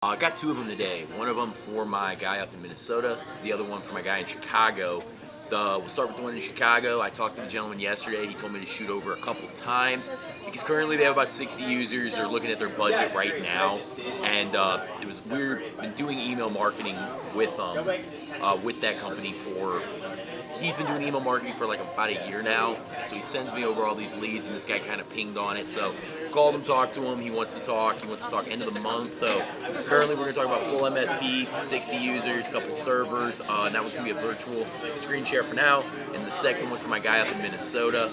I got two of them today. One of them for my guy up in Minnesota, the other one for my guy in Chicago. We'll start with the one in Chicago. I talked to the gentleman yesterday. He told me to shoot over a couple times because currently they have about 60 users. They're looking at their budget right now, and it was weird. Been doing email marketing with that company for. He's been doing email marketing for like about a year now, so he sends me over all these leads, and this guy kind of pinged on it. So called him, talked to him. He wants to talk. He wants to talk end of the month. So currently we're going to talk about full MSP, 60 users, a couple servers. And that one's going to be a virtual screen share for now. And the second one for my guy up in Minnesota.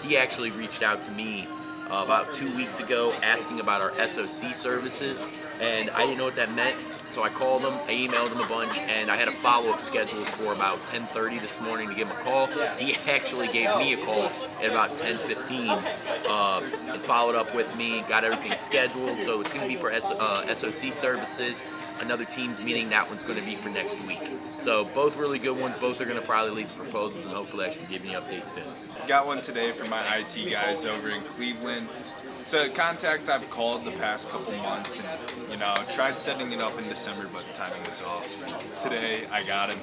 He actually reached out to me about 2 weeks ago asking about our SOC services, and I didn't know what that meant. So I called him, I emailed him a bunch, and I had a follow-up scheduled for about 10:30 this morning to give him a call. He actually gave me a call at about 10:15 and followed up with me, got everything scheduled. So it's going to be for SOC services. Another team's meeting, that one's going to be for next week. So both really good ones. Both are going to probably lead to proposals, and hopefully I should give you updates soon. Got one today from my IT guys over in Cleveland. It's a contact I've called the past couple months, and tried setting it up in December, but the timing was off. Today I got him,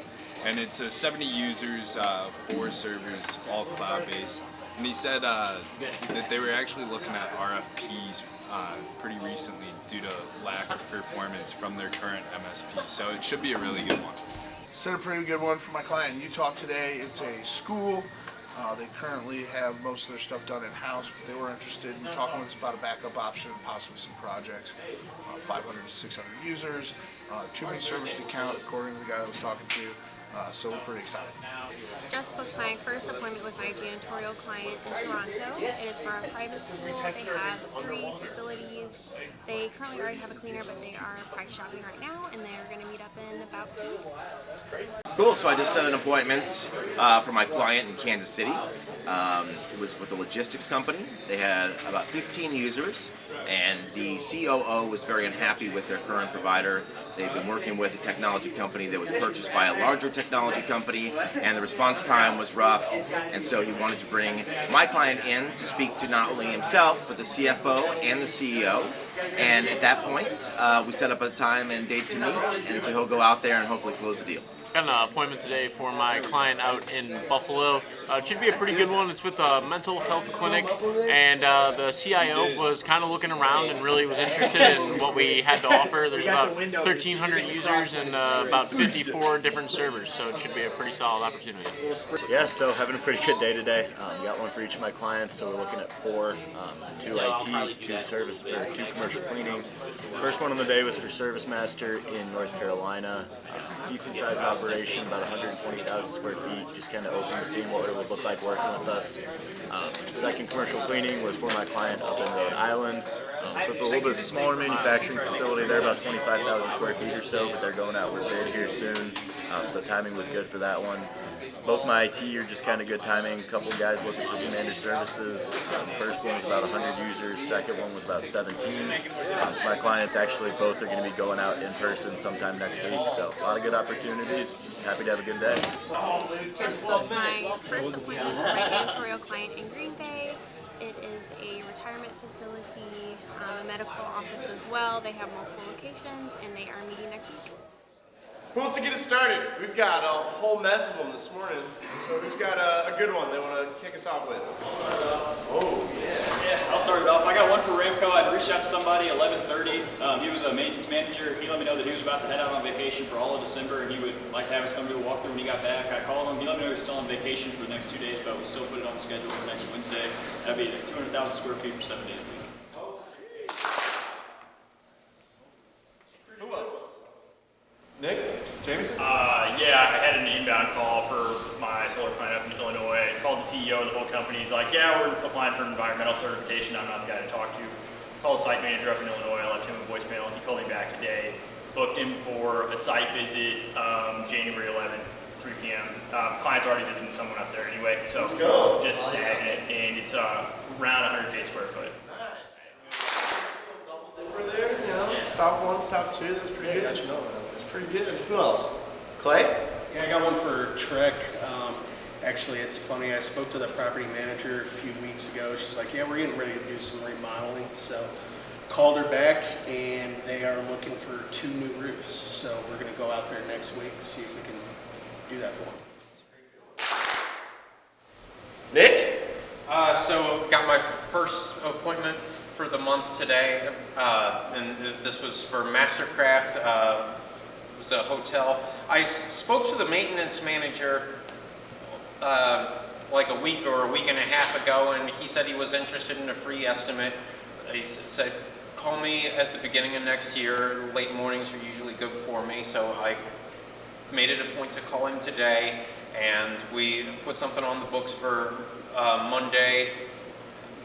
and it's 70 users, 4 servers, all cloud-based. And he said that they were actually looking at RFPs pretty recently due to lack of performance from their current MSP. So it should be a really good one. Sent a pretty good one for my client in Utah today. It's a school. They currently have most of their stuff done in-house, but they were interested in talking with us about a backup option and possibly some projects. 500 to 600 users, too many servers to count according to the guy I was talking to. So we're pretty excited. Just booked my first appointment with my janitorial client in Toronto. It is for a private school. They have 3 facilities. They currently already have a cleaner, but they are price shopping right now, and they're going to meet up in about 2 weeks. Cool, so I just set an appointment for my client in Kansas City. It was with a logistics company. They had about 15 users, and the COO was very unhappy with their current provider. They've been working with a technology company that was purchased by a larger technology company, and the response time was rough, and so he wanted to bring my client in to speak to not only himself, but the CFO and the CEO. And at that point, we set up a time and date to meet, and so he'll go out there and hopefully close the deal. Got an appointment today for my client out in Buffalo. It should be a pretty good one. It's with a mental health clinic, and the CIO was kind of looking around and really was interested in what we had to offer. There's about 1,300 users and about 54 different servers, so it should be a pretty solid opportunity. Yeah, so having a pretty good day today. Got one for each of my clients, so we're looking at 4, 2 IT, 2 service, or 2 commercial cleaning. First one on the day was for Service Master in North Carolina. Decent sized operation, about 120,000 square feet, just kind of open to seeing what it would look like working with us. Second commercial cleaning was for my client up in Rhode Island. With a little bit smaller manufacturing facility, they're about 25,000 square feet or so, but they're going out for bid here soon, so timing was good for that one. Both my IT are just kind of good timing. A couple of guys looking for some managed services. First one was about 100 users. Second one was about 17. So my clients actually both are going to be going out in person sometime next week. So a lot of good opportunities. Happy to have a good day. Just booked my first appointment with my janitorial client in Green Bay. It is a retirement facility, a medical office as well. They have multiple locations, and they are meeting next week. Who wants to get us started? We've got a whole mess of them this morning. So who's got a good one they want to kick us off with? Oh, yeah. Yeah, I'll start it off. I got one for Ramco. I reached out to somebody at 11:30. He was a maintenance manager. He let me know that he was about to head out on vacation for all of December, and he would like to have us come do a walkthrough when he got back. I called him. He let me know he was still on vacation for the next 2 days, but we still put it on the schedule for next Wednesday. That'd be 200,000 square feet for 7 days a week. Who else? Nick? Jameson? Yeah, I had an inbound call for my solar client up in Illinois. I called the CEO of the whole company. He's like, yeah, we're applying for environmental certification. I'm not the guy to talk to. Called the site manager up in Illinois. I left him a voicemail. He called me back today. Booked him for a site visit January 11th, 3 p.m. Client's already visiting someone up there anyway. So let's go. Just snagging it. And it's around 100K square foot. Nice. Double dipper there, Stop 1, stop 2. That's pretty good. That's pretty good. Who else? Clay? Yeah, I got one for Trek. Actually, it's funny. I spoke to the property manager a few weeks ago. She's like, yeah, we're getting ready to do some remodeling. So called her back, and they are looking for 2 new roofs. So we're going to go out there next week to see if we can do that for them. Nick? So got my first appointment for the month today, and this was for Mastercraft. It was a hotel. I spoke to the maintenance manager like a week or a week and a half ago, and he said he was interested in a free estimate. He said, call me at the beginning of next year. Late mornings are usually good for me, so I made it a point to call him today, and we put something on the books for Monday.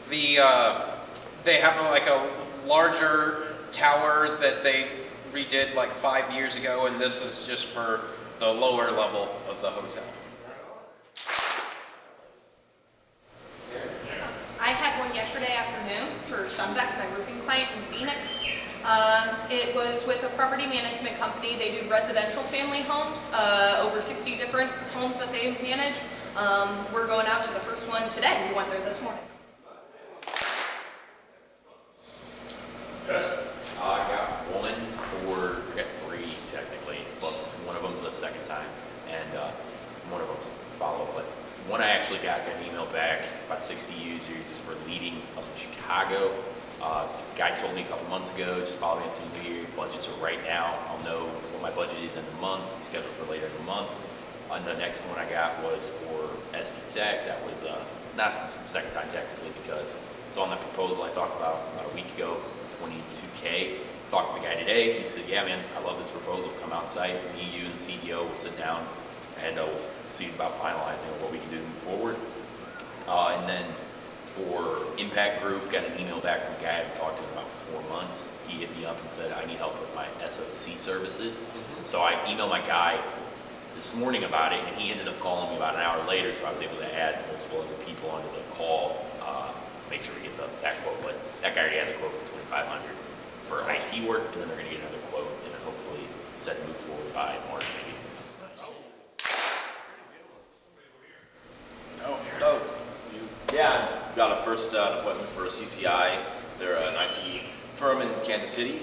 They have like a larger tower that they redid like 5 years ago, and this is just for the lower level of the hotel. I had one yesterday afternoon for Sunset, my roofing client in Phoenix. It was with a property management company. They do residential family homes, over 60 different homes that they manage. We're going out to the first one today. We went there this morning. I got three technically, but one of them's the second time, and one of them's follow-up. But one I actually got an email back, about 60 users for leading up in Chicago. Guy told me a couple months ago, just follow me up to the year. Budgets are right now. I'll know what my budget is in the month, scheduled for later in the month. And the next one I got was for SD Tech. That was not the second time technically, because it's on that proposal I talked about a week ago, 22K. Talked to the guy today. He said, yeah, man, I love this proposal. Come out site. Me, you, and the CEO will sit down and we'll see about finalizing what we can do moving forward. And then for Impact Group, got an email back from a guy I haven't talked to in about 4 months. He hit me up and said, I need help with my SOC services. So I emailed my guy this morning about it, and he ended up calling me about an hour later, so I was able to add multiple other people onto the call to make sure we get that quote. But that guy already has a quote for $2,500 for IT work, and then they're going to get another quote, and then hopefully set and move forward by March maybe. Yeah, got a first appointment for CCI. They're an IT firm in Kansas City.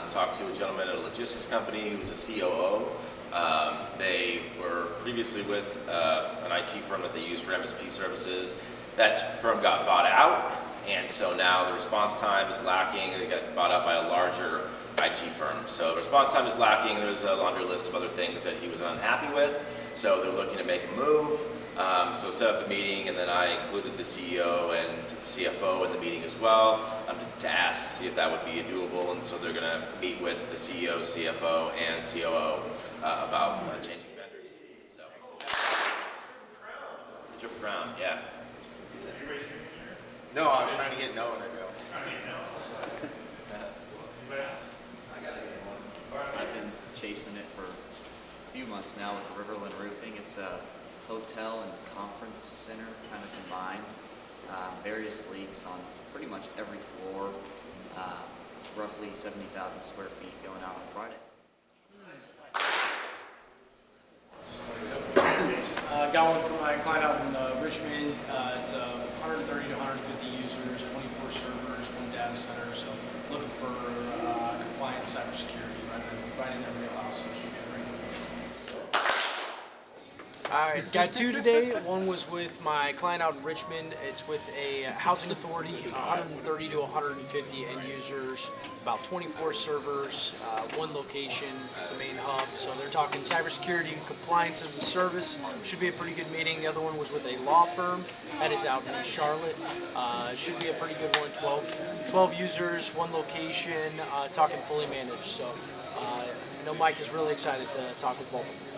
Talked to a gentleman at a logistics company who was a COO. They were previously with an IT firm that they used for MSP services. That firm got bought out, and so now the response time is lacking. They got bought out by a larger IT firm. So the response time is lacking. There's a laundry list of other things that he was unhappy with. So they're looking to make a move. So set up the meeting, and then I included the CEO and CFO in the meeting as well to ask to see if that would be doable. And so they're going to meet with the CEO, CFO, and COO about changing vendors. So, Triple Crown, yeah. No, I was trying to get Noah to go. I've been chasing it for a few months now with Riverland Roofing. It's a hotel and conference center kind of combined. Various leaks on pretty much every floor. Roughly 70,000 square feet going out on Friday. Got one for my client out in Richmond. It's 130 to 150 users, 24 servers, 1 data center. So looking for compliant cybersecurity right in their wheelhouse. So it should be great. Alright, got 2 today. One was with my client out in Richmond. It's with a housing authority, 130 to 150 end users, about 24 servers, 1 location as a main hub. So they're talking cybersecurity and compliance as a service. Should be a pretty good meeting. The other one was with a law firm that is out in Charlotte. Should be a pretty good one. 12 users, 1 location, talking fully managed. So I know Mike is really excited to talk with both of them.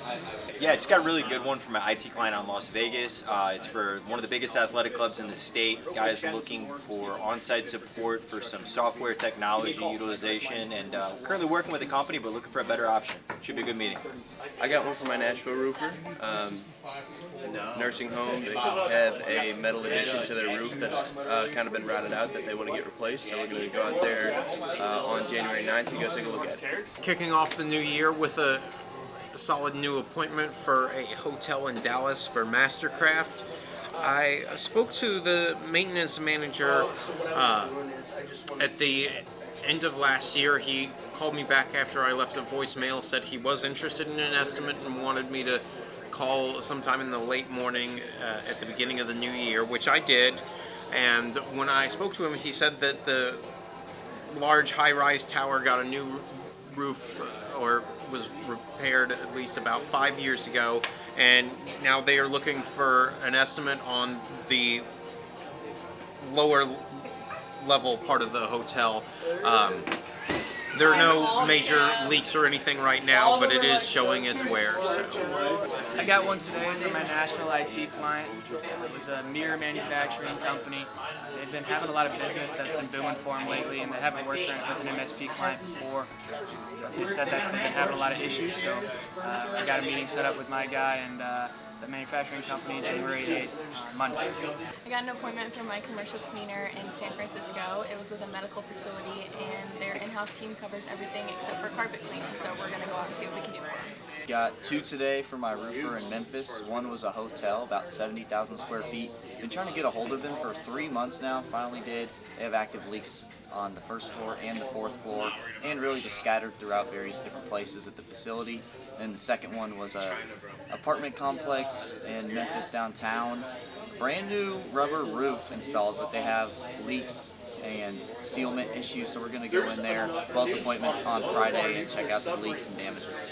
Yeah, I just got a really good one from my IT client out in Las Vegas. It's for one of the biggest athletic clubs in the state. Guys looking for on-site support for some software technology utilization, and currently working with a company but looking for a better option. Should be a good meeting. I got one for my Nashville roofer. Nursing home. They have a metal addition to their roof that's kind of been rotted out that they want to get replaced. So we're going to go out there on January 9th to go take a look at it. Kicking off the new year with a solid new appointment for a hotel in Dallas for Mastercraft. I spoke to the maintenance manager at the end of last year, he called me back after I left a voicemail, said he was interested in an estimate and wanted me to call sometime in the late morning at the beginning of the new year, which I did. And when I spoke to him, he said that the large high-rise tower got a new roof, or was repaired at least about 5 years ago, and now they are looking for an estimate on the lower level part of the hotel. There are no major leaks or anything right now, but it is showing its wear. So. I got one today from my Nashville IT client. It was a mirror manufacturing company. They've been having a lot of business that's been booming for them lately, and they haven't worked with an MSP client before. They said that they've been having a lot of issues, so I got a meeting set up with my guy and the manufacturing company January 8th, Monday. I got an appointment for my commercial cleaner in San Francisco. It was with a medical facility, and their in-house team covers everything except for carpet cleaning, so we're going to go out and see what we can do for them. Got 2 today for my roofer in Memphis. One was a hotel, about 70,000 square feet. Been trying to get a hold of them for 3 months now, finally did. They have active leaks on the first floor and the 4th floor, and really just scattered throughout various different places at the facility. And the second one was a apartment complex in Memphis downtown. Brand new rubber roof installed, but they have leaks and sealment issues, so we're going to go in there, both appointments on Friday, and check out the leaks and damages.